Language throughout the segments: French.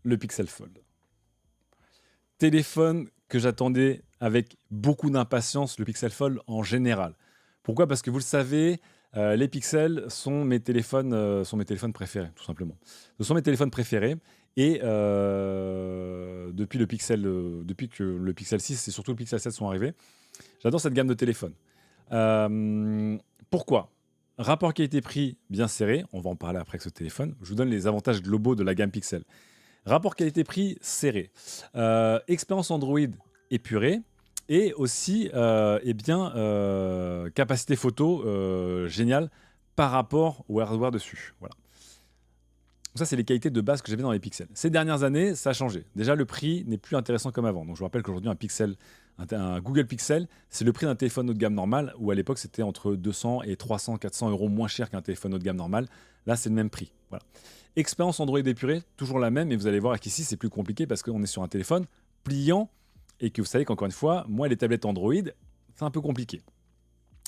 le Pixel Fold. Téléphone que j'attendais avec beaucoup d'impatience, le Pixel Fold en général. Pourquoi? Parce que vous le savez, les Pixels sont mes téléphones préférés, tout simplement. Ce sont mes téléphones préférés et depuis que le Pixel 6 et surtout le Pixel 7 sont arrivés, j'adore cette gamme de téléphones. Pourquoi? Rapport qualité-prix bien serré, on va en parler après avec ce téléphone. Je vous donne les avantages globaux de la gamme Pixel. Rapport qualité-prix serré. Expérience Android épurée. Et aussi, capacité photo géniale par rapport au hardware dessus. Voilà. Donc ça, c'est les qualités de base que j'avais dans les Pixels. Ces dernières années, ça a changé. Déjà, le prix n'est plus intéressant comme avant. Donc je vous rappelle qu'aujourd'hui, un Google Pixel, c'est le prix d'un téléphone haut de gamme normal, où à l'époque, c'était entre 200 et 300, 400 euros moins cher qu'un téléphone haut de gamme normal. Là, c'est le même prix. Voilà. Expérience Android épurée, toujours la même, et vous allez voir qu'ici, c'est plus compliqué parce qu'on est sur un téléphone pliant et que vous savez qu'encore une fois, moi, les tablettes Android, c'est un peu compliqué.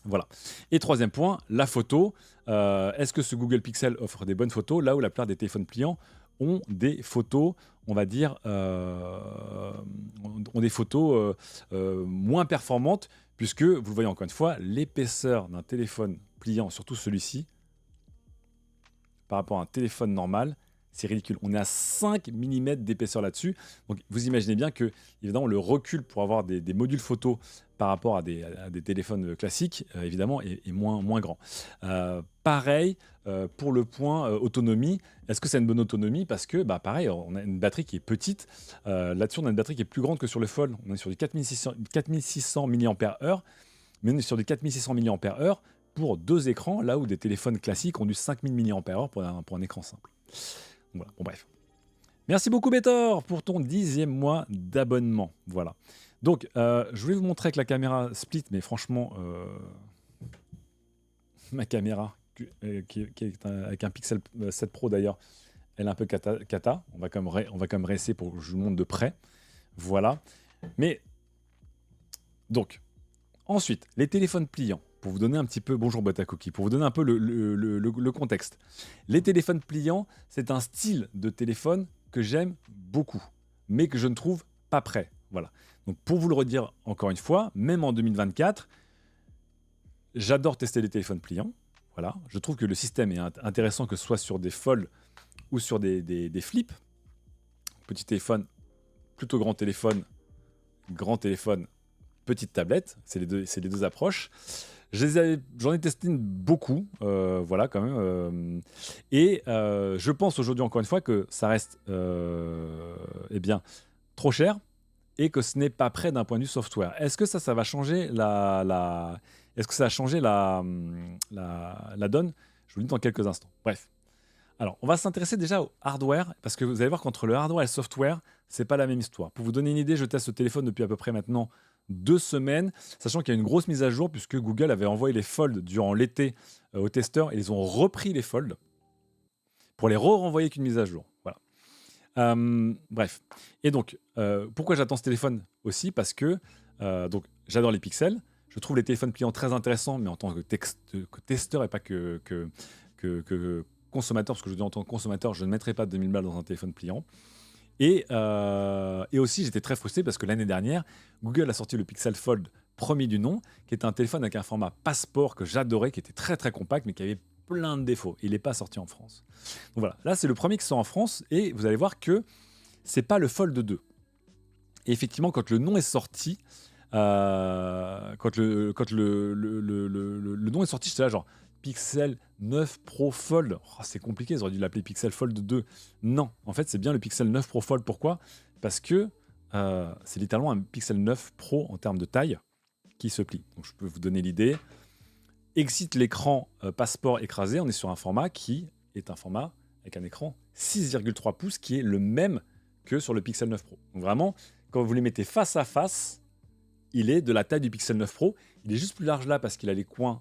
Voilà. Et troisième point, la photo. Est-ce que ce Google Pixel offre des bonnes photos là où la plupart des téléphones pliants ont des photos, on va dire, moins performantes, puisque, vous le voyez encore une fois, l'épaisseur d'un téléphone pliant, surtout celui-ci, par rapport à un téléphone normal, c'est ridicule. On est à 5 mm d'épaisseur là-dessus. Donc vous imaginez bien que, évidemment, le recul pour avoir des modules photo par rapport à des téléphones classiques, évidemment, est moins grand. Pareil pour le point autonomie. Est-ce que c'est une bonne autonomie? Parce que, pareil, on a une batterie qui est petite. Là-dessus, on a une batterie qui est plus grande que sur le Fold. On est sur du 4600 mAh, mais on est sur du 4600 mAh pour 2 écrans, là où des téléphones classiques ont du 5000 mAh pour un écran simple. Voilà, bon bref. Merci beaucoup Bétor pour ton 10e mois d'abonnement. Voilà. Donc, je voulais vous montrer avec la caméra split, mais franchement, ma caméra, qui est avec un Pixel 7 Pro d'ailleurs, elle est un peu cata. On va quand même réessayer pour que je vous montre de près. Voilà. Mais, donc, ensuite, les téléphones pliants. Pour vous donner un petit peu, bonjour boîte à cookies, pour vous donner un peu le contexte. Les téléphones pliants, c'est un style de téléphone que j'aime beaucoup, mais que je ne trouve pas prêt. Voilà. Donc pour vous le redire encore une fois, même en 2024, j'adore tester les téléphones pliants. Voilà. Je trouve que le système est intéressant, que ce soit sur des folds ou sur des flips. Petit téléphone, plutôt grand téléphone, petite tablette, c'est les deux approches. J'en ai testé beaucoup, voilà quand même. Je pense aujourd'hui encore une fois que ça reste trop cher et que ce n'est pas prêt d'un point de vue software. Est-ce que ça va changer Est-ce que ça a changé la donne? Je vous le dis dans quelques instants. Bref. Alors, on va s'intéresser déjà au hardware, parce que vous allez voir qu'entre le hardware et le software, c'est pas la même histoire. Pour vous donner une idée, je teste ce téléphone depuis à peu près maintenant 2 semaines, sachant qu'il y a une grosse mise à jour, puisque Google avait envoyé les Fold durant l'été aux testeurs, et ils ont repris les Fold pour les renvoyer avec une mise à jour. Voilà. Bref. Et donc, pourquoi j'attends ce téléphone aussi? Parce que donc, j'adore les pixels, je trouve les téléphones pliants très intéressants, mais en tant que testeur et pas que consommateur, parce que je dis en tant que consommateur, je ne mettrai pas 2000 balles dans un téléphone pliant. Et aussi, j'étais très frustré parce que l'année dernière, Google a sorti le Pixel Fold premier du nom, qui est un téléphone avec un format passeport que j'adorais, qui était très très compact, mais qui avait plein de défauts. Il n'est pas sorti en France. Donc voilà, là c'est le premier qui sort en France, et vous allez voir que c'est pas le Fold 2. Et effectivement, quand le nom est sorti, quand le nom est sorti, j'étais là genre Pixel 9 Pro Fold. Oh, c'est compliqué, ils auraient dû l'appeler Pixel Fold 2. Non, en fait, c'est bien le Pixel 9 Pro Fold. Pourquoi? Parce que c'est littéralement un Pixel 9 Pro en termes de taille qui se plie. Donc, je peux vous donner l'idée. Exit l'écran passeport écrasé, on est sur un format qui est un format avec un écran 6,3 pouces qui est le même que sur le Pixel 9 Pro. Donc vraiment, quand vous les mettez face à face, il est de la taille du Pixel 9 Pro. Il est juste plus large là parce qu'il a les coins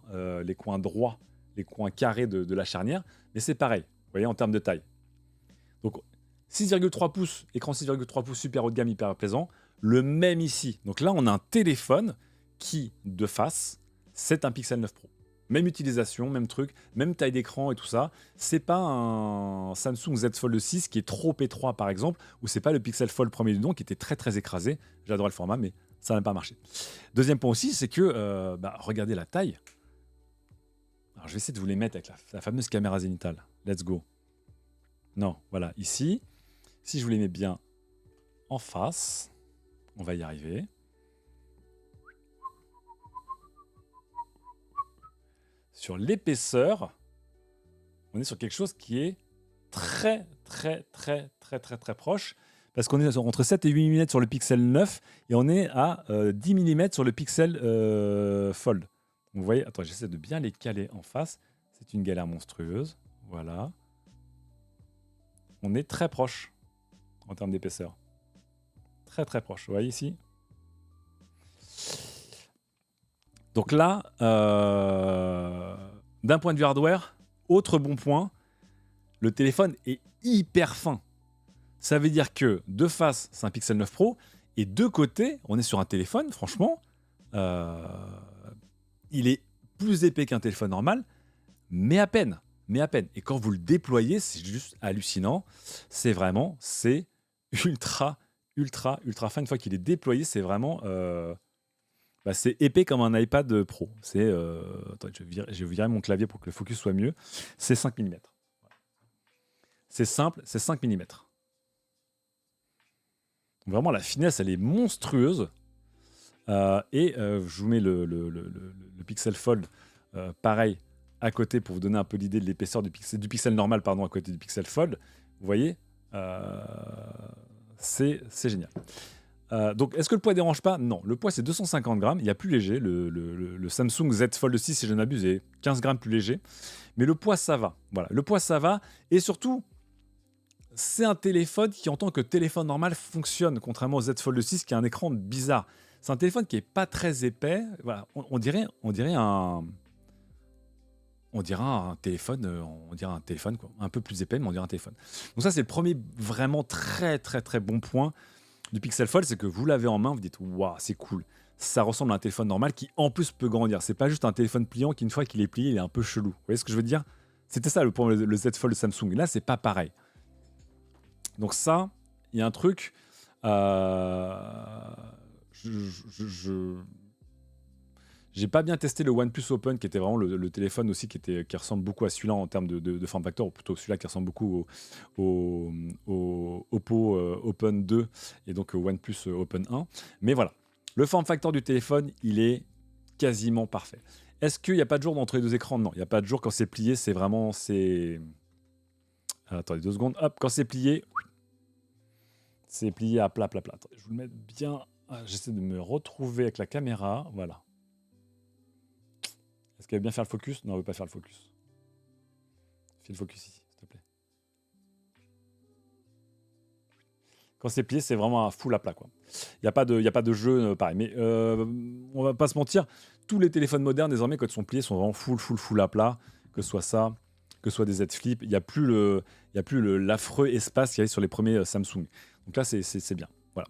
droits, les coins carrés de la charnière. Mais c'est pareil, vous voyez, en termes de taille. Donc 6,3 pouces, écran 6,3 pouces, super haut de gamme, hyper plaisant. Le même ici. Donc là, on a un téléphone qui, de face, c'est un Pixel 9 Pro. Même utilisation, même truc, même taille d'écran et tout ça. C'est pas un Samsung Z Fold 6 qui est trop étroit par exemple, ou c'est pas le Pixel Fold premier du nom qui était très très écrasé. J'adore le format, mais ça n'a pas marché. Deuxième point aussi, c'est que regardez la taille. Alors je vais essayer de vous les mettre avec la fameuse caméra zénithale. Let's go. Non, voilà, ici. Si je vous les mets bien en face, on va y arriver. Sur l'épaisseur, on est sur quelque chose qui est très proche, parce qu'on est entre 7 et 8 mm sur le Pixel 9, et on est à 10 mm sur le Pixel Fold. Vous voyez, attends, j'essaie de bien les caler en face. C'est une galère monstrueuse. Voilà. On est très proche en termes d'épaisseur. Très proche. Vous voyez ici? Donc là, d'un point de vue hardware, autre bon point, le téléphone est hyper fin. Ça veut dire que de face, c'est un Pixel 9 Pro, et de côté, on est sur un téléphone, franchement, il est plus épais qu'un téléphone normal, mais à peine. Et quand vous le déployez, c'est juste hallucinant. C'est ultra fin. Une fois qu'il est déployé, c'est vraiment... c'est épais comme un iPad Pro. Attends, je vais virer mon clavier pour que le focus soit mieux. C'est 5 mm. C'est simple, c'est 5 mm. Vraiment, la finesse, elle est monstrueuse. Je vous mets le Pixel Fold, pareil, à côté pour vous donner un peu l'idée de l'épaisseur du Pixel normal, pardon, à côté du Pixel Fold. Vous voyez, c'est génial. Donc, est-ce que le poids dérange pas? Non, le poids c'est 250 grammes, il y a plus léger. Le Samsung Z Fold 6, si je n'abuse, est 15 grammes plus léger. Mais le poids, ça va. Voilà, le poids, ça va. Et surtout, c'est un téléphone qui, en tant que téléphone normal, fonctionne, contrairement au Z Fold 6, qui a un écran bizarre. C'est un téléphone qui est pas très épais. Voilà, on dirait un téléphone, quoi. Un peu plus épais, mais on dirait un téléphone. Donc ça, c'est le premier vraiment très bon point du Pixel Fold, c'est que vous l'avez en main, vous dites waouh, c'est cool. Ça ressemble à un téléphone normal qui en plus peut grandir. C'est pas juste un téléphone pliant qui, une fois qu'il est plié, il est un peu chelou. Vous voyez ce que je veux dire? C'était ça le Z Fold Samsung. Là, c'est pas pareil. Donc ça, il y a un truc. J'ai pas bien testé le OnePlus Open, qui était vraiment le téléphone aussi qui ressemble beaucoup à celui-là en termes de form factor, ou plutôt celui-là qui ressemble beaucoup au Oppo Open 2 et donc au OnePlus Open 1. Mais voilà, le form factor du téléphone, il est quasiment parfait. Est-ce qu'il n'y a pas de jour entre les deux écrans? Non, il n'y a pas de jour. Quand c'est plié, c'est vraiment... Attendez 2 secondes. Hop, quand c'est plié à plat. Attendez, je vous le mets bien... J'essaie de me retrouver avec la caméra. Voilà. Est-ce qu'elle veut bien faire le focus? Non, elle ne veut pas faire le focus. Fais le focus ici, s'il te plaît. Quand c'est plié, c'est vraiment un full à plat, quoi. Il n'y a pas de jeu pareil. Mais on va pas se mentir, tous les téléphones modernes, désormais, quand ils sont pliés, sont vraiment full à plat. Que ce soit ça, que ce soit des Z Flip. Il n'y a plus l'affreux espace qu'il y avait sur les premiers Samsung. Donc là, c'est bien. Voilà.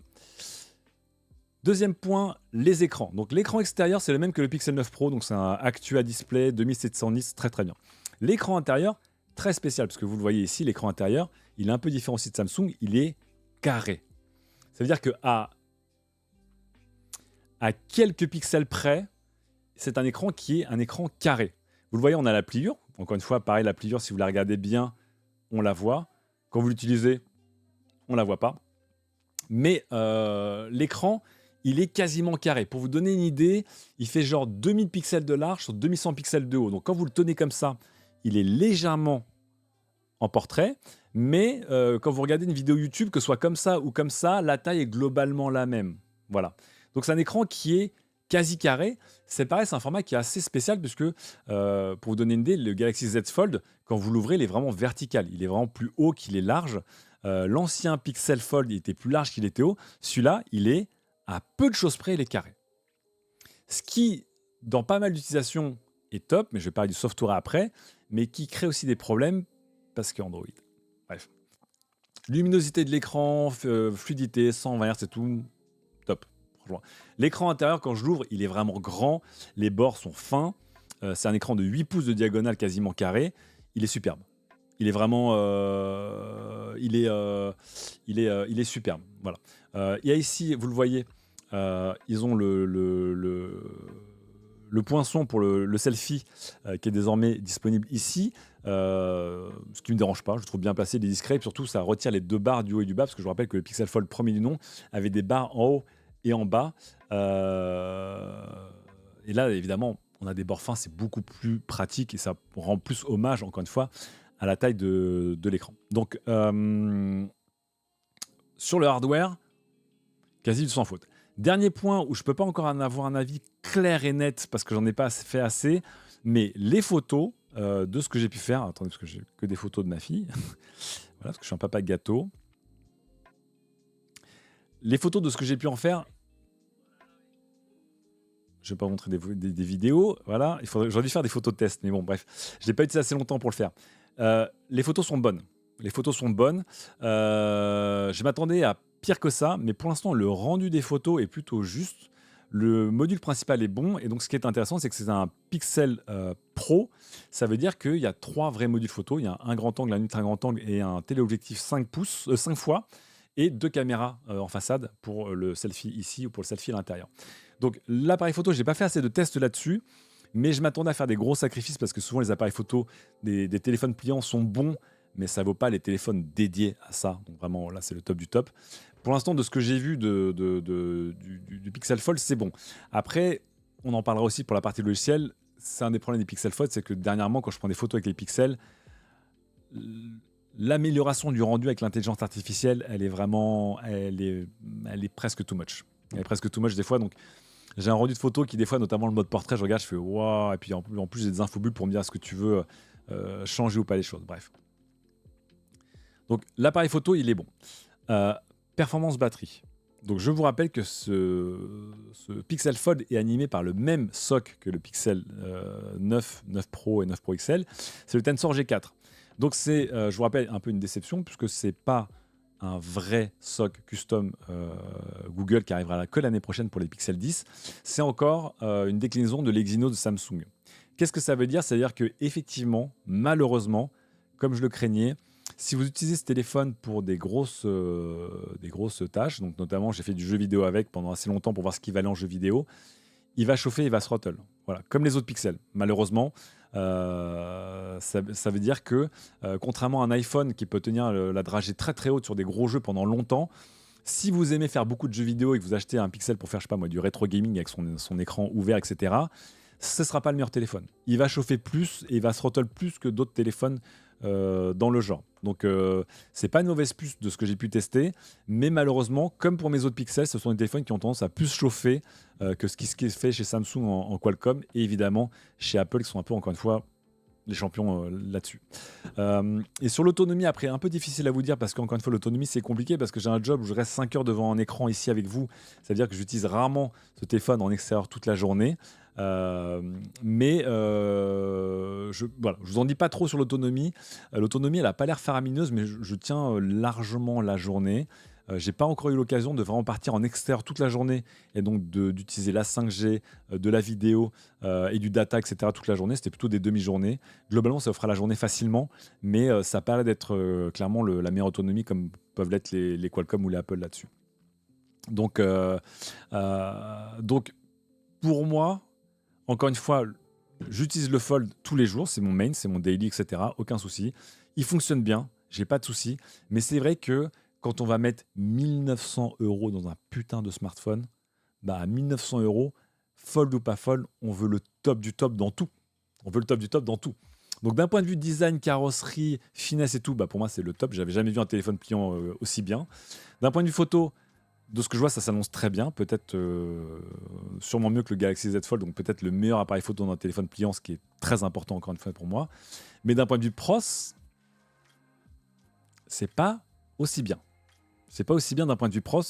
Deuxième point, les écrans. Donc l'écran extérieur, c'est le même que le Pixel 9 Pro, donc c'est un Actua Display 2710, très bien. L'écran intérieur, très spécial, parce que vous le voyez ici, l'écran intérieur, il est un peu différent aussi de Samsung, il est carré. Ça veut dire que à quelques pixels près, c'est un écran qui est un écran carré. Vous le voyez, on a la pliure. Encore une fois, pareil, la pliure, si vous la regardez bien, on la voit. Quand vous l'utilisez, on la voit pas. Mais l'écran, il est quasiment carré. Pour vous donner une idée, il fait genre 2000 pixels de large sur 2100 pixels de haut. Donc quand vous le tenez comme ça, il est légèrement en portrait. Mais quand vous regardez une vidéo YouTube, que ce soit comme ça ou comme ça, la taille est globalement la même. Voilà. Donc c'est un écran qui est quasi carré. C'est pareil, c'est un format qui est assez spécial puisque, pour vous donner une idée, le Galaxy Z Fold, quand vous l'ouvrez, il est vraiment vertical. Il est vraiment plus haut qu'il est large. L'ancien Pixel Fold, il était plus large qu'il était haut. Celui-là, il est à peu de choses près, il est carré. Ce qui, dans pas mal d'utilisations, est top, mais je vais parler du software après, mais qui crée aussi des problèmes parce qu'Android. Bref. Luminosité de l'écran, fluidité, 120 Hz, c'est tout top. L'écran intérieur, quand je l'ouvre, il est vraiment grand. Les bords sont fins. C'est un écran de 8 pouces de diagonale quasiment carré. Il est superbe. Il est vraiment, il est superbe. Voilà. Il y a ici, vous le voyez, ils ont le poinçon pour le selfie qui est désormais disponible ici. Ce qui ne me dérange pas, je le trouve bien placé, il est discret. Et surtout, ça retire les deux barres du haut et du bas, parce que je vous rappelle que le Pixel Fold premier du nom avait des barres en haut et en bas. Et là, évidemment, on a des bords fins, c'est beaucoup plus pratique et ça rend plus hommage, encore une fois, à la taille de l'écran. Donc, sur le hardware, quasi sans faute. Dernier point où je ne peux pas encore en avoir un avis clair et net parce que j'en ai pas fait assez, mais les photos de ce que j'ai pu faire. Attendez, parce que j'ai que des photos de ma fille. Voilà, parce que je suis un papa gâteau. Les photos de ce que j'ai pu en faire. Je ne vais pas vous montrer des vidéos. Voilà, j'aurais dû faire des photos de test, mais bon, bref. Je n'ai pas utilisé assez longtemps pour le faire. Les photos sont bonnes. Les photos sont bonnes. Je m'attendais à pire que ça, mais pour l'instant, le rendu des photos est plutôt juste. Le module principal est bon, et donc ce qui est intéressant, c'est que c'est un Pixel Pro. Ça veut dire qu'il y a 3 vrais modules photo. Il y a un grand angle, un ultra grand angle et un téléobjectif 5 fois, et 2 caméras en façade pour le selfie ici ou pour le selfie à l'intérieur. Donc l'appareil photo, je n'ai pas fait assez de tests là-dessus, mais je m'attendais à faire des gros sacrifices parce que souvent les appareils photo des téléphones pliants sont bons, mais ça ne vaut pas les téléphones dédiés à ça. Donc vraiment, là, c'est le top du top. Pour l'instant, de ce que j'ai vu du Pixel Fold, c'est bon. Après, on en parlera aussi pour la partie logicielle. C'est un des problèmes des Pixel Fold, c'est que dernièrement, quand je prends des photos avec les pixels, l'amélioration du rendu avec l'intelligence artificielle, elle est presque too much. Elle est presque too much des fois, donc j'ai un rendu de photo qui des fois, notamment le mode portrait, je regarde, je fais waouh, et puis en plus j'ai des infobulles pour me dire est-ce que tu veux changer ou pas les choses. Bref. Donc l'appareil photo, il est bon. Performance batterie. Donc je vous rappelle que ce Pixel Fold est animé par le même SoC que le Pixel 9 Pro et 9 Pro XL. C'est le Tensor G4. Donc c'est, je vous rappelle, un peu une déception puisque c'est pas un vrai SoC custom Google qui arrivera que l'année prochaine pour les Pixel 10. C'est encore une déclinaison de l'Exynos de Samsung. Qu'est-ce que ça veut dire? Ça veut dire que effectivement, malheureusement, comme je le craignais, si vous utilisez ce téléphone pour des grosses tâches, donc notamment j'ai fait du jeu vidéo avec pendant assez longtemps pour voir ce qu'il valait en jeu vidéo, il va chauffer, il va throttle. Voilà, comme les autres pixels. Malheureusement, ça veut dire que contrairement à un iPhone qui peut tenir la dragée très très haute sur des gros jeux pendant longtemps, si vous aimez faire beaucoup de jeux vidéo et que vous achetez un Pixel pour faire, je sais pas moi, du rétro gaming avec son écran ouvert, etc., ce ne sera pas le meilleur téléphone. Il va chauffer plus et il va throttle plus que d'autres téléphones dans le genre. Donc c'est pas une mauvaise puce de ce que j'ai pu tester, mais malheureusement, comme pour mes autres Pixels, ce sont des téléphones qui ont tendance à plus chauffer que ce qui est fait chez Samsung en Qualcomm et évidemment chez Apple qui sont un peu, encore une fois, les champions là-dessus. Et sur l'autonomie, après, un peu difficile à vous dire parce qu'encore une fois, l'autonomie c'est compliqué parce que j'ai un job où je reste 5 heures devant un écran ici avec vous. Ça veut dire que j'utilise rarement ce téléphone en extérieur toute la journée. Mais je vous en dis pas trop sur l'autonomie. L'autonomie, elle n'a pas l'air faramineuse, mais je tiens largement la journée. J'ai pas encore eu l'occasion de vraiment partir en extérieur toute la journée et donc d'utiliser la 5G, de la vidéo et du data, etc. toute la journée. C'était plutôt des demi-journées. Globalement, ça fera la journée facilement, mais ça paraît d'être clairement la meilleure autonomie comme peuvent l'être les Qualcomm ou les Apple là-dessus. Donc pour moi, encore une fois, j'utilise le Fold tous les jours, c'est mon main, c'est mon daily, etc. Aucun souci. Il fonctionne bien, j'ai pas de souci. Mais c'est vrai que quand on va mettre 1900 € dans un putain de smartphone, bah à 1900 €, Fold ou pas Fold, on veut le top du top dans tout. On veut le top du top dans tout. Donc d'un point de vue design, carrosserie, finesse et tout, bah pour moi c'est le top. J'avais jamais vu un téléphone pliant aussi bien. D'un point de vue photo, de ce que je vois, ça s'annonce très bien. Peut-être sûrement mieux que le Galaxy Z Fold, donc peut-être le meilleur appareil photo d'un téléphone pliant, ce qui est très important encore une fois pour moi. Mais d'un point de vue pros, c'est pas aussi bien. C'est pas aussi bien d'un point de vue pros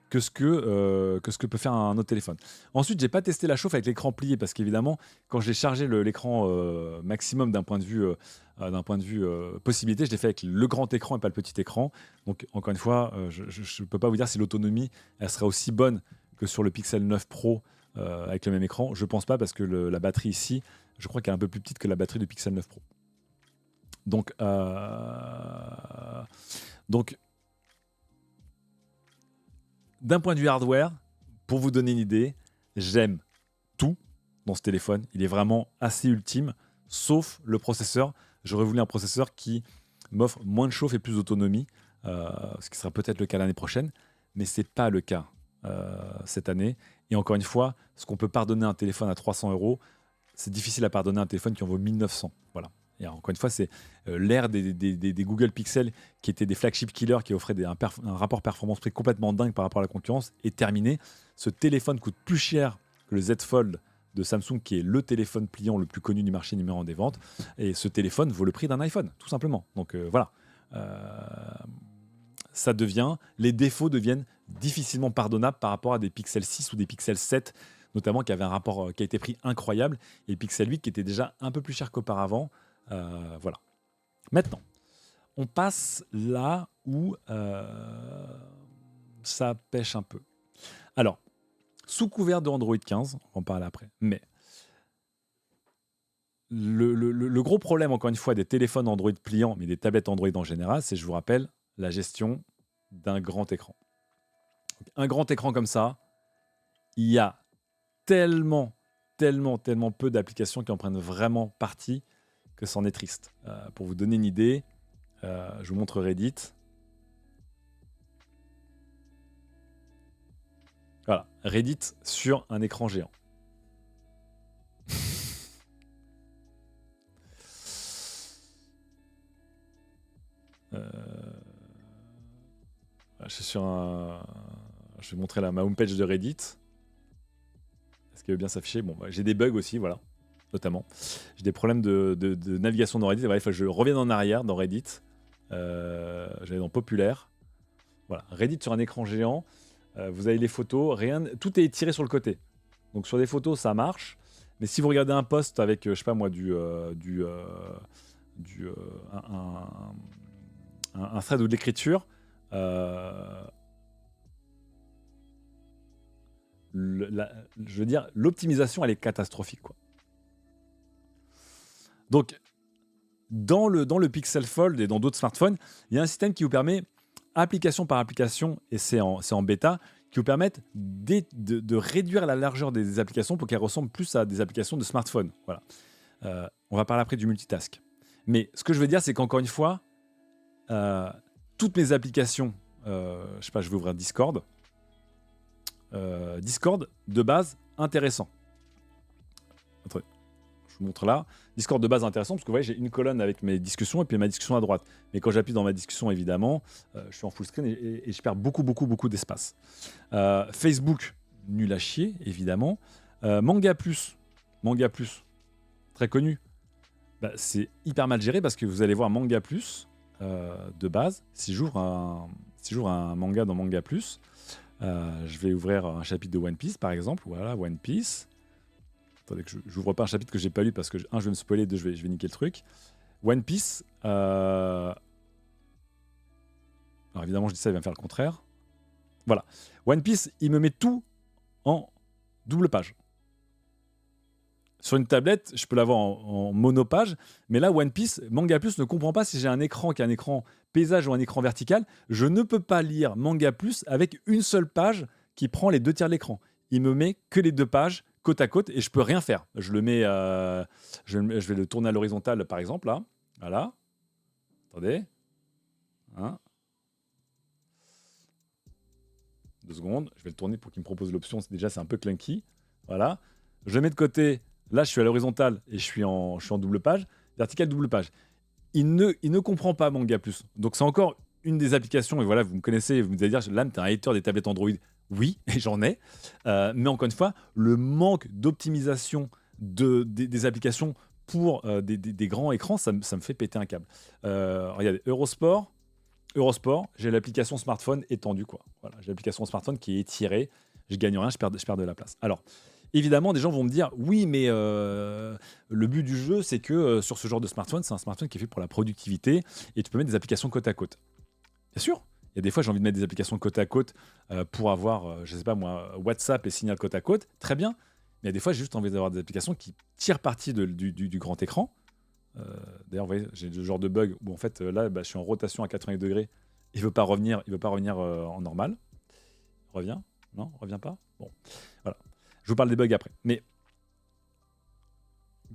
que ce que peut faire un autre téléphone. Ensuite, j'ai pas testé la chauffe avec l'écran plié parce qu'évidemment, quand j'ai chargé l'écran maximum d'un point de vue possibilité, je l'ai fait avec le grand écran et pas le petit écran. Donc encore une fois, je peux pas vous dire si l'autonomie elle serait aussi bonne que sur le Pixel 9 Pro avec le même écran. Je pense pas parce que la batterie ici, Je crois qu'elle est un peu plus petite que la batterie du Pixel 9 Pro. Donc, d'un point de vue hardware, pour vous donner une idée, j'aime tout dans ce téléphone. Il est vraiment assez ultime, sauf le processeur. J'aurais voulu un processeur qui m'offre moins de chauffe et plus d'autonomie, ce qui sera peut-être le cas l'année prochaine, mais ce n'est pas le cas cette année. Et encore une fois, ce qu'on peut pardonner à un téléphone à 300 €, c'est difficile à pardonner à un téléphone qui en vaut 1900. Voilà. Et encore une fois, c'est l'ère des Google Pixel, qui étaient des flagship killers, qui offraient un rapport performance-prix complètement dingue par rapport à la concurrence, est terminé. Ce téléphone coûte plus cher que le Z Fold de Samsung, qui est le téléphone pliant le plus connu du marché, numéro 1 des ventes. Et ce téléphone vaut le prix d'un iPhone, tout simplement. Donc voilà. Les défauts deviennent difficilement pardonnables par rapport à des Pixel 6 ou des Pixel 7, notamment, qui avaient un rapport qualité-prix incroyable, et le Pixel 8 qui était déjà un peu plus cher qu'auparavant. Voilà. Maintenant, on passe là où ça pêche un peu. Alors, sous couvert de Android 15, on va en parler après, mais le gros problème, encore une fois, des téléphones Android pliants, mais des tablettes Android en général, c'est, je vous rappelle, la gestion d'un grand écran. Donc, un grand écran comme ça, il y a tellement peu d'applications qui en prennent vraiment partie que c'en est triste. Pour vous donner une idée, je vous montre Reddit. Voilà, Reddit sur un écran géant. Je suis sur un... Je vais montrer ma homepage de Reddit. Est-ce qu'il veut bien s'afficher? Bon, j'ai des bugs aussi, voilà, notamment. J'ai des problèmes de navigation dans Reddit. Voilà, il faut que je revienne en arrière dans Reddit. J'allais dans Populaire. Voilà, Reddit sur un écran géant. Vous avez les photos, tout est tiré sur le côté. Donc sur des photos, ça marche. Mais si vous regardez un post avec, je sais pas moi, un thread ou de l'écriture, je veux dire, l'optimisation, elle est catastrophique, quoi. Donc, dans le Pixel Fold et dans d'autres smartphones, il y a un système qui vous permet, application par application, et c'est en bêta, qui vous permettent de réduire la largeur des applications pour qu'elles ressemblent plus à des applications de smartphone. Voilà. On va parler après du multitask. Mais ce que je veux dire, c'est qu'encore une fois, toutes mes applications, je sais pas, je vais ouvrir Discord. Discord, de base, intéressant. Attendez, je vous montre là. Discord de base intéressant, parce que vous voyez, j'ai une colonne avec mes discussions et puis ma discussion à droite. Mais quand j'appuie dans ma discussion, évidemment, je suis en full screen et je perds beaucoup d'espace. Facebook, nul à chier, évidemment. Manga Plus, très connu. C'est hyper mal géré parce que vous allez voir Manga Plus, de base, si j'ouvre un manga dans Manga Plus, je vais ouvrir un chapitre de One Piece, par exemple. Voilà, One Piece. Attendez que j'ouvre pas un chapitre que j'ai pas lu parce que, je vais me spoiler, je vais niquer le truc. One Piece. Alors évidemment, je dis ça, il va me faire le contraire. Voilà. One Piece, il me met tout en double page. Sur une tablette, je peux l'avoir en monopage, mais là, One Piece, Manga Plus ne comprend pas si j'ai un écran qui est un écran paysage ou un écran vertical. Je ne peux pas lire Manga Plus avec une seule page qui prend les 2 tiers de l'écran. Il me met que les 2 pages côte à côte et je peux rien faire. Je le mets, je vais le tourner à l'horizontale, par exemple, là. Voilà. Attendez. 2 secondes. Je vais le tourner pour qu'il me propose l'option. Déjà, c'est un peu clunky. Voilà. Je le mets de côté. Là, je suis à l'horizontale et je suis en double page. Vertical, double page. Il ne comprend pas Manga Plus. Donc, c'est encore une des applications. Et voilà, vous me connaissez, vous me allez dire, Lame, t'es un hater des tablettes Android. Oui, et j'en ai. Mais encore une fois, le manque d'optimisation des applications pour des grands écrans, ça me fait péter un câble. Regardez, Eurosport, j'ai l'application smartphone étendue, quoi. Voilà, j'ai l'application smartphone qui est étirée. Je gagne rien, je perds de la place. Alors, évidemment, des gens vont me dire, oui, mais le but du jeu, c'est que sur ce genre de smartphone, c'est un smartphone qui est fait pour la productivité et tu peux mettre des applications côte à côte. Bien sûr, il y a des fois, j'ai envie de mettre des applications côte à côte pour avoir, je sais pas moi, WhatsApp et Signal côte à côte. Très bien. Mais des fois, j'ai juste envie d'avoir des applications qui tirent parti du grand écran. Euh, D'ailleurs, vous voyez, j'ai le genre de bug où en fait, là, bah, je suis en rotation à 80 degrés. Il veut pas revenir en normal. Revient? Non, revient pas? Bon, voilà. Je vous parle des bugs après. Mais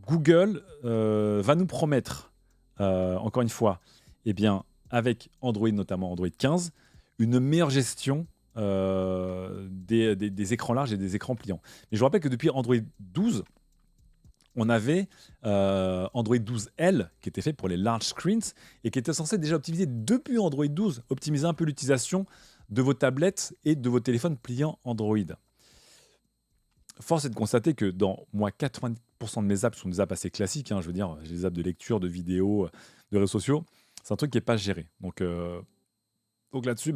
Google va nous promettre, encore une fois, eh bien, avec Android, notamment Android 15, une meilleure gestion des écrans larges et des écrans pliants. Mais je vous rappelle que depuis Android 12, on avait Android 12L qui était fait pour les large screens et qui était censé déjà optimiser depuis Android 12, optimiser un peu l'utilisation de vos tablettes et de vos téléphones pliants Android. Force est de constater que dans moi, 90% de mes apps sont des apps assez classiques. Je veux dire, j'ai des apps de lecture, de vidéos, de réseaux sociaux. C'est un truc qui n'est pas géré. Donc là-dessus,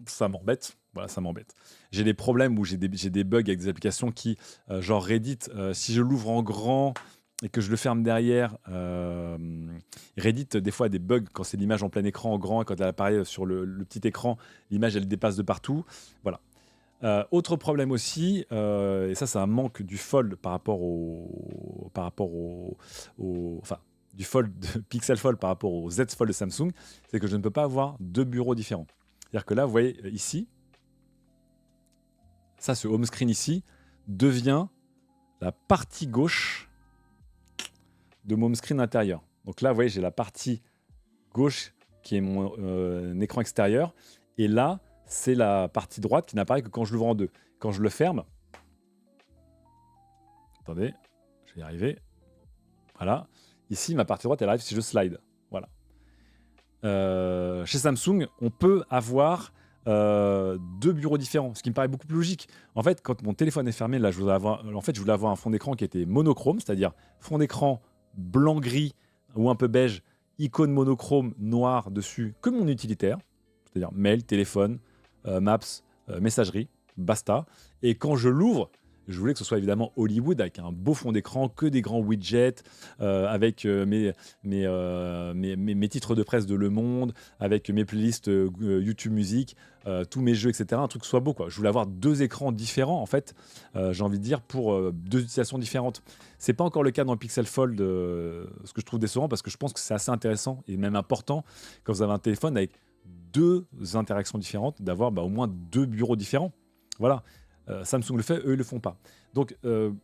ça m'embête. Voilà, ça m'embête. J'ai des problèmes où j'ai des bugs avec des applications qui, genre Reddit, si je l'ouvre en grand et que je le ferme derrière, Reddit, des fois, a des bugs quand c'est l'image en plein écran, en grand, et quand elle apparaît sur le petit écran, l'image, elle dépasse de partout. Voilà. Autre problème aussi, et ça c'est un manque du Fold enfin du Fold de Pixel Fold par rapport au Z Fold de Samsung, c'est que je ne peux pas avoir deux bureaux différents. C'est-à-dire que là, vous voyez ici, ça, ce home screen ici, devient la partie gauche de mon home screen intérieur. Donc là, vous voyez, j'ai la partie gauche qui est mon écran extérieur, et là, c'est la partie droite qui n'apparaît que quand je l'ouvre en deux. Quand je le ferme, attendez, je vais y arriver. Voilà. Ici, ma partie droite, elle arrive si je slide. Voilà. Chez Samsung, on peut avoir deux bureaux différents, ce qui me paraît beaucoup plus logique. En fait, quand mon téléphone est fermé, là, je voulais avoir un fond d'écran qui était monochrome, c'est-à-dire fond d'écran blanc-gris ou un peu beige, icône monochrome noir dessus, que mon utilitaire, c'est-à-dire mail, téléphone, Maps, messagerie, basta. Et quand je l'ouvre, je voulais que ce soit évidemment Hollywood avec un beau fond d'écran, que des grands widgets, avec mes titres de presse de Le Monde, avec mes playlists YouTube Musique, tous mes jeux, etc. Un truc soit beau, quoi. Je voulais avoir deux écrans différents, en fait, j'ai envie de dire, pour deux utilisations différentes. C'est pas encore le cas dans le Pixel Fold, ce que je trouve décevant, parce que je pense que c'est assez intéressant et même important quand vous avez un téléphone avec deux interactions différentes, d'avoir au moins deux bureaux différents. Voilà. Samsung le fait, eux, ils le font pas. Donc,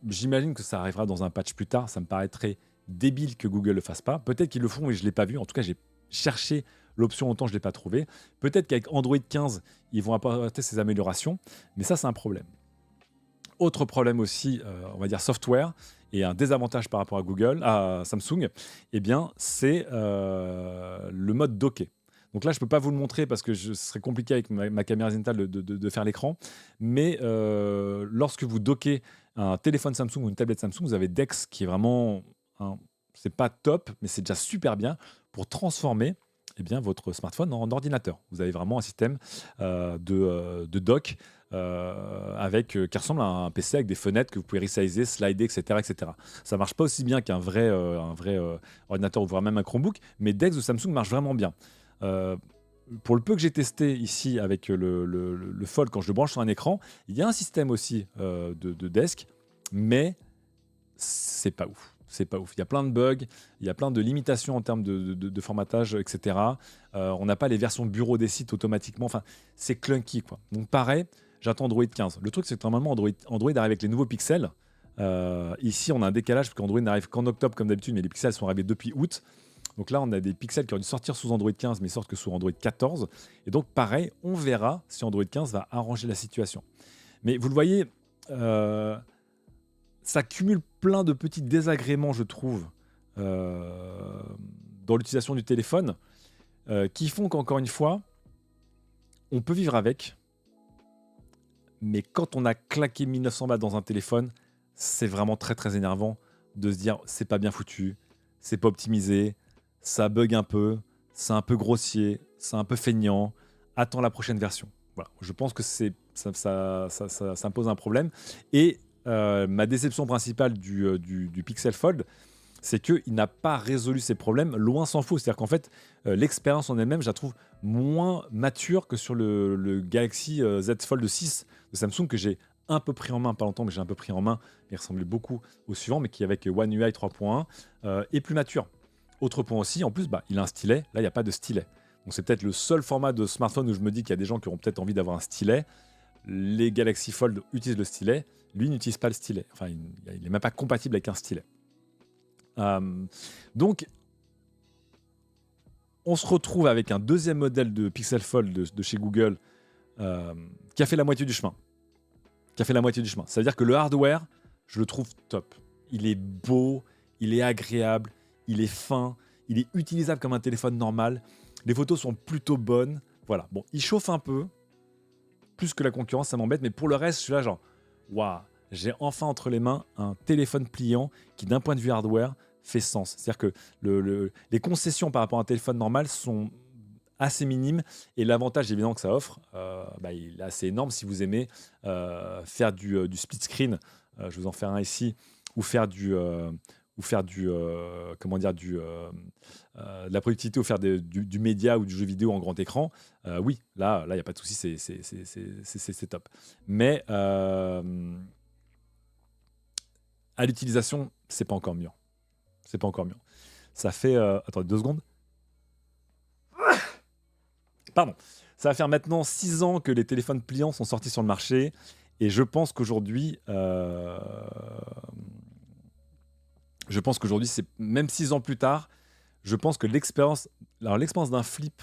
j'imagine que ça arrivera dans un patch plus tard. Ça me paraîtrait débile que Google le fasse pas. Peut-être qu'ils le font et je l'ai pas vu. En tout cas, j'ai cherché l'option autant, je l'ai pas trouvé. Peut-être qu'avec Android 15, ils vont apporter ces améliorations. Mais ça, c'est un problème. Autre problème aussi, on va dire software, et un désavantage par rapport à Samsung, eh bien, c'est le mode docké. Donc là, je ne peux pas vous le montrer parce que ce serait compliqué avec ma caméra zénitale de faire l'écran. Mais lorsque vous dockez un téléphone Samsung ou une tablette Samsung, vous avez DeX qui est vraiment, c'est pas top, mais c'est déjà super bien pour transformer votre smartphone en ordinateur. Vous avez vraiment un système de dock qui ressemble à un PC avec des fenêtres que vous pouvez resizer, slider, etc., etc. Ça marche pas aussi bien qu'un vrai ordinateur ou voire même un Chromebook, mais DeX de Samsung marche vraiment bien. Pour le peu que j'ai testé ici avec le Fold, quand je le branche sur un écran, il y a un système aussi de desk, mais c'est pas ouf. C'est pas ouf. Il y a plein de bugs, il y a plein de limitations en termes de formatage, etc. On n'a pas les versions bureau des sites automatiquement. Enfin, c'est clunky, quoi. Donc pareil, j'attends Android 15. Le truc, c'est que normalement, Android arrive avec les nouveaux pixels. Ici, on a un décalage parce qu'Android n'arrive qu'en octobre comme d'habitude, mais les pixels sont arrivés depuis août. Donc là, on a des pixels qui ont dû sortir sous Android 15, mais sortent que sous Android 14. Et donc, pareil, on verra si Android 15 va arranger la situation. Mais vous le voyez, ça cumule plein de petits désagréments, je trouve, dans l'utilisation du téléphone, qui font qu'encore une fois, on peut vivre avec. Mais quand on a claqué 1900 bahts dans un téléphone, c'est vraiment très très énervant de se dire c'est pas bien foutu, c'est pas optimisé, ça bug un peu, c'est un peu grossier, c'est un peu feignant, attends la prochaine version. Voilà, je pense que ça me pose un problème. Et ma déception principale du Pixel Fold, c'est qu'il n'a pas résolu ces problèmes, loin s'en faut. C'est-à-dire qu'en fait, l'expérience en elle-même, je la trouve moins mature que sur le Galaxy Z Fold 6 de Samsung, que j'ai un peu pris en main, pas longtemps, mais j'ai un peu pris en main, il ressemblait beaucoup au suivant, mais qui avec One UI 3.1 est plus mature. Autre point aussi, en plus, il a un stylet, là il n'y a pas de stylet. Donc c'est peut-être le seul format de smartphone où je me dis qu'il y a des gens qui auront peut-être envie d'avoir un stylet. Les Galaxy Fold utilisent le stylet, lui n'utilise pas le stylet. Enfin, il n'est même pas compatible avec un stylet. Donc, on se retrouve avec un deuxième modèle de Pixel Fold de chez Google qui a fait la moitié du chemin. Ça veut dire que le hardware, je le trouve top. Il est beau, il est agréable, il est fin, il est utilisable comme un téléphone normal. Les photos sont plutôt bonnes. Voilà. Bon, il chauffe un peu. Plus que la concurrence, ça m'embête. Mais pour le reste, je suis là genre, waouh, j'ai enfin entre les mains un téléphone pliant qui, d'un point de vue hardware, fait sens. C'est-à-dire que les concessions par rapport à un téléphone normal sont assez minimes. Et l'avantage, évidemment, que ça offre, il est assez énorme si vous aimez faire du split screen. Je vous en fais un ici. Ou faire de la productivité ou faire du média ou du jeu vidéo en grand écran, oui, là, il n'y a pas de souci, c'est top. Mais à l'utilisation, c'est pas encore mieux. Ça fait... attendez 2 secondes. Pardon. Ça va faire maintenant 6 ans que les téléphones pliants sont sortis sur le marché. Et je pense qu'aujourd'hui... c'est même 6 ans plus tard, je pense que l'expérience d'un flip,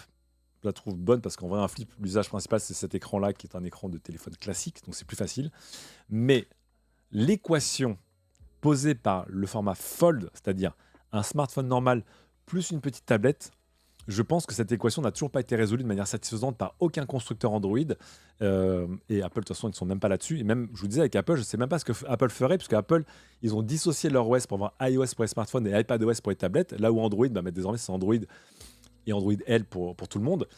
je la trouve bonne parce qu'en vrai, un flip, l'usage principal, c'est cet écran-là qui est un écran de téléphone classique, donc c'est plus facile. Mais l'équation posée par le format Fold, c'est-à-dire un smartphone normal plus une petite tablette, je pense que cette équation n'a toujours pas été résolue de manière satisfaisante par aucun constructeur Android. Et Apple, de toute façon, ils ne sont même pas là-dessus. Et même, je vous disais, avec Apple, je ne sais même pas ce que Apple ferait, puisque Apple, ils ont dissocié leur OS pour avoir iOS pour les smartphones et iPadOS pour les tablettes, là où Android, désormais, c'est Android et Android L pour tout le monde.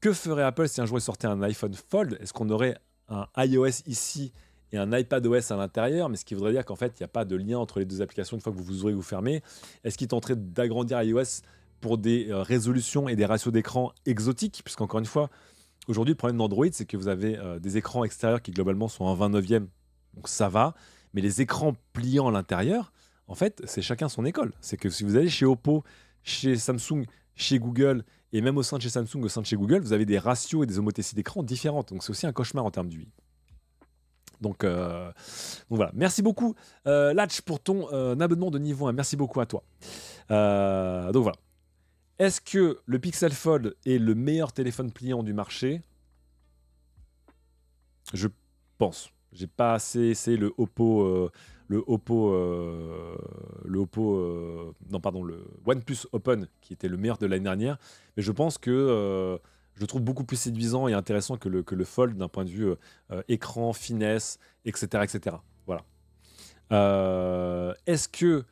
Que ferait Apple si un jour ils sortaient un iPhone Fold? Est-ce qu'on aurait un iOS ici et un iPadOS à l'intérieur? Mais ce qui voudrait dire qu'en fait, il n'y a pas de lien entre les deux applications une fois que vous ouvrez ou vous fermez. Est-ce qu'ils tenteraient d'agrandir iOS pour des résolutions et des ratios d'écran exotiques? Puisqu'encore une fois, aujourd'hui, le problème d'Android, c'est que vous avez des écrans extérieurs qui globalement sont en 29e, donc ça va. Mais les écrans pliants à l'intérieur, en fait, c'est chacun son école. C'est que si vous allez chez Oppo, chez Samsung, chez Google, et même au sein de chez Samsung, au sein de chez Google, vous avez des ratios et des homothéties d'écran différentes. Donc c'est aussi un cauchemar en termes d'UI. Donc voilà. Merci beaucoup, Latch, pour ton abonnement de niveau 1. Merci beaucoup à toi. Donc voilà. Est-ce que le Pixel Fold est le meilleur téléphone pliant du marché? Je pense. J'ai pas assez essayé le OnePlus Open, qui était le meilleur de l'année dernière. Mais je pense que je le trouve beaucoup plus séduisant et intéressant que le Fold d'un point de vue écran, finesse, etc. etc. Voilà. Est-ce que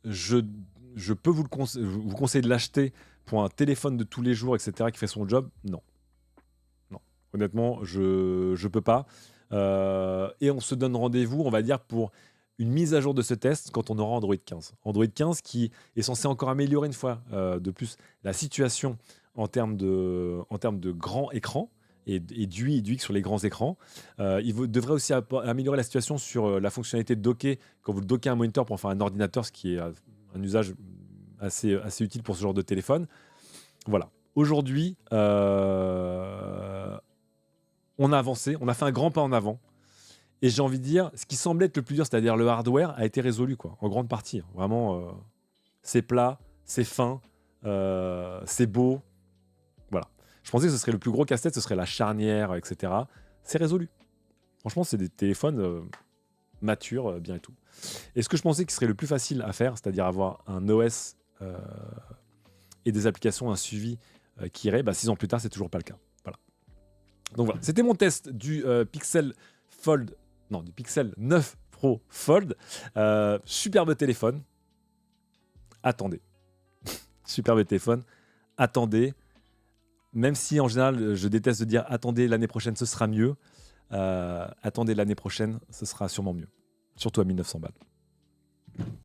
je peux vous conseiller de l'acheter pour un téléphone de tous les jours, etc., qui fait son job? Non. Non. Honnêtement, je peux pas. Et on se donne rendez-vous, on va dire, pour une mise à jour de ce test quand on aura Android 15. Android 15 qui est censé encore améliorer une fois de plus la situation en termes de grand écran et d'UI et d'UX sur les grands écrans. Devrait aussi améliorer la situation sur la fonctionnalité de docker quand vous dockez un moniteur pour faire un ordinateur, ce qui est un usage assez utile pour ce genre de téléphone. Voilà. Aujourd'hui, on a avancé, on a fait un grand pas en avant. Et j'ai envie de dire, ce qui semblait être le plus dur, c'est-à-dire le hardware, a été résolu, quoi, en grande partie. Vraiment, c'est plat, c'est fin, c'est beau. Voilà. Je pensais que ce serait le plus gros casse-tête, ce serait la charnière, etc. C'est résolu. Franchement, c'est des téléphones matures, bien et tout. Et ce que je pensais qui serait le plus facile à faire, c'est-à-dire avoir un OS et des applications, un suivi qui irait, 6 ans plus tard, c'est toujours pas le cas. Voilà. Donc voilà, c'était mon test du Pixel 9 Pro Fold. Superbe téléphone. Attendez. Superbe téléphone. Attendez. Même si en général, je déteste de dire attendez, l'année prochaine, ce sera mieux. Attendez, l'année prochaine, ce sera sûrement mieux. Surtout à 1900 balles.